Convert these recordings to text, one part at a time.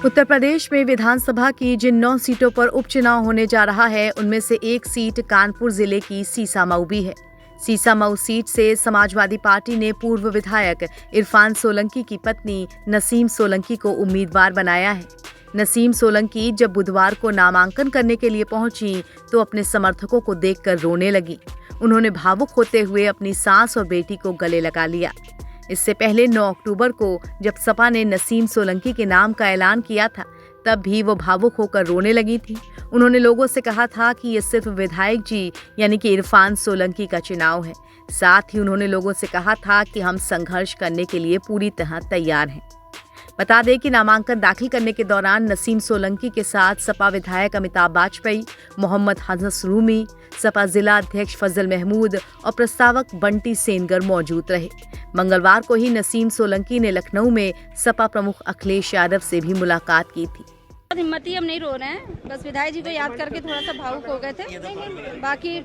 उत्तर प्रदेश में विधानसभा की जिन 9 सीटों पर उपचुनाव होने जा रहा है, उनमें से एक सीट कानपुर जिले की सीसामऊ भी है। सीसामऊ सीट से समाजवादी पार्टी ने पूर्व विधायक इरफान सोलंकी की पत्नी नसीम सोलंकी को उम्मीदवार बनाया है। नसीम सोलंकी जब बुधवार को नामांकन करने के लिए पहुंची तो अपने समर्थकों को देखकर रोने लगी। उन्होंने भावुक होते हुए अपनी सास और बेटी को गले लगा लिया। इससे पहले 9 अक्टूबर को जब सपा ने नसीम सोलंकी के नाम का ऐलान किया था, तब भी वो भावुक होकर रोने लगी थी। उन्होंने लोगों से कहा था कि ये सिर्फ विधायक जी यानी कि इरफान सोलंकी का चुनाव है। साथ ही उन्होंने लोगों से कहा था कि हम संघर्ष करने के लिए पूरी तरह तैयार हैं। बता दें कि नामांकन दाखिल करने के दौरान नसीम सोलंकी के साथ सपा विधायक अमिताभ वाजपेयी, मोहम्मद हसनस रूमी, सपा जिला अध्यक्ष फजल महमूद और प्रस्तावक बंटी सेनगर मौजूद रहे। मंगलवार को ही नसीम सोलंकी ने लखनऊ में सपा प्रमुख अखिलेश यादव से भी मुलाकात की थी। हिम्मती हम नहीं रो रहे हैं, बस विधायक जी को याद करके थोड़ा सा भावुक हो गए थे। बाकी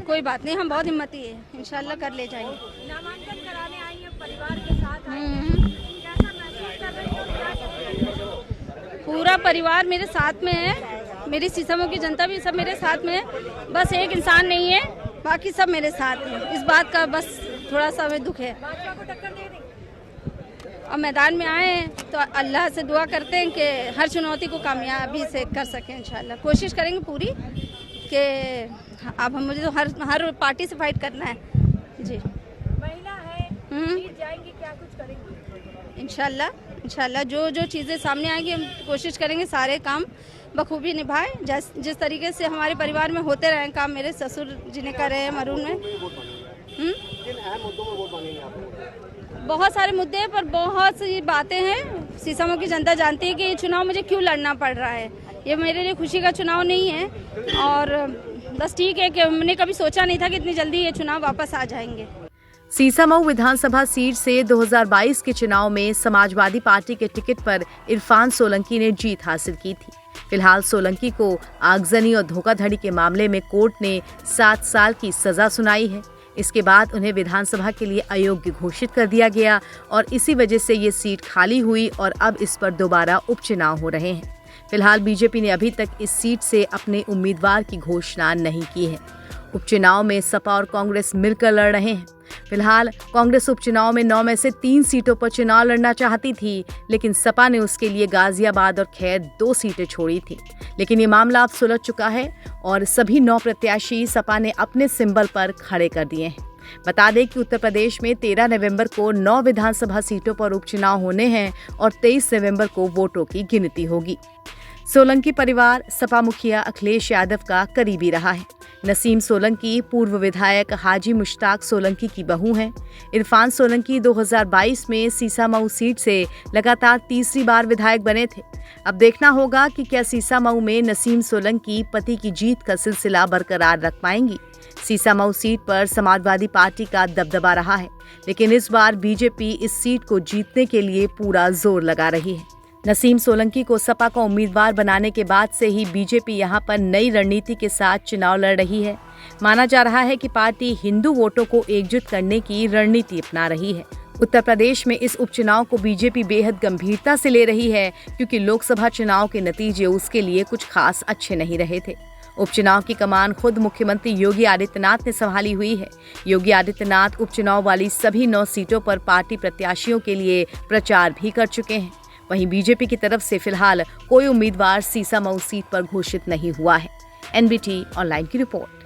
कोई बात नहीं, हम बहुत हिम्मती है, इंशाल्लाह कर ले जाएंगे। नामांकन कराने आई है, परिवार के साथ आई हैं। कैसा महसूस कर रही हो, क्या कह रही हो? पूरा परिवार मेरे साथ में है, मेरी सीसामऊ की जनता भी सब मेरे साथ में है। बस एक इंसान नहीं है, बाकी सब मेरे साथ है। इस बात का बस थोड़ा सा हमें दुख है। भाजपा को टक्कर दे देंगे? अब मैदान में आए हैं तो अल्लाह से दुआ करते हैं कि हर चुनौती को कामयाबी से कर सकें। इंशाल्लाह कोशिश करेंगे पूरी कि अब हम मुझे तो हर पार्टी से फाइट करना है जी। महिला है, जीत जाएंगी, क्या कुछ करेंगी? इंशाल्लाह जो चीज़ें सामने आएंगी हम कोशिश करेंगे सारे काम बखूबी निभाएं। जिस तरीके से हमारे परिवार में होते रहे काम, मेरे ससुर जी ने करे हैं मरून में। बहुत सारे मुद्दे हैं, पर बहुत सी बातें हैं। सीसामऊ की जनता जानती है कि ये चुनाव मुझे क्यों लड़ना पड़ रहा है। ये मेरे लिए खुशी का चुनाव नहीं है और बस ठीक है कि हमने कभी सोचा नहीं था कि इतनी जल्दी ये चुनाव वापस आ जाएंगे। सीसामऊ विधानसभा सीट से 2022 के चुनाव में समाजवादी पार्टी के टिकट पर इरफान सोलंकी ने जीत हासिल की थी। फिलहाल सोलंकी को आगजनी और धोखाधड़ी के मामले में कोर्ट ने 7 साल की सजा सुनाई है। इसके बाद उन्हें विधानसभा के लिए अयोग्य घोषित कर दिया गया और इसी वजह से ये सीट खाली हुई और अब इस पर दोबारा उपचुनाव हो रहे हैं। फिलहाल बीजेपी ने अभी तक इस सीट से अपने उम्मीदवार की घोषणा नहीं की है। उपचुनाव में सपा और कांग्रेस मिलकर लड़ रहे हैं। फिलहाल कांग्रेस उपचुनाव में 9 में से 3 सीटों पर चुनाव लड़ना चाहती थी, लेकिन सपा ने उसके लिए गाजियाबाद और खैर 2 सीटें छोड़ी थी। लेकिन ये मामला अब सुलझ चुका है और सभी 9 प्रत्याशी सपा ने अपने सिंबल पर खड़े कर दिए हैं। बता दें कि उत्तर प्रदेश में 13 नवंबर को 9 विधानसभा सीटों पर उपचुनाव होने हैं और 23 नवंबर को वोटों की गिनती होगी। सोलंकी परिवार सपा मुखिया अखिलेश यादव का करीबी रहा है। नसीम सोलंकी पूर्व विधायक हाजी मुश्ताक सोलंकी की बहू हैं। इरफान सोलंकी 2022 में सीसामऊ सीट से लगातार तीसरी बार विधायक बने थे। अब देखना होगा कि क्या सीसामऊ में नसीम सोलंकी पति की जीत का सिलसिला बरकरार रख पाएंगी। सीसामऊ सीट पर समाजवादी पार्टी का दबदबा रहा है, लेकिन इस बार बीजेपी इस सीट को जीतने के लिए पूरा जोर लगा रही है। नसीम सोलंकी को सपा का उम्मीदवार बनाने के बाद से ही बीजेपी यहां पर नई रणनीति के साथ चुनाव लड़ रही है। माना जा रहा है कि पार्टी हिंदू वोटों को एकजुट करने की रणनीति अपना रही है। उत्तर प्रदेश में इस उपचुनाव को बीजेपी बेहद गंभीरता से ले रही है, क्योंकि लोकसभा चुनाव के नतीजे उसके लिए कुछ खास अच्छे नहीं रहे थे। उपचुनाव की कमान खुद मुख्यमंत्री योगी आदित्यनाथ ने संभाली हुई है। योगी आदित्यनाथ उपचुनाव वाली सभी 9 सीटों पर पार्टी प्रत्याशियों के लिए प्रचार भी कर चुके हैं। वहीं बीजेपी की तरफ से फिलहाल कोई उम्मीदवार सीसामऊ सीट पर घोषित नहीं हुआ है। NBT ऑनलाइन की रिपोर्ट।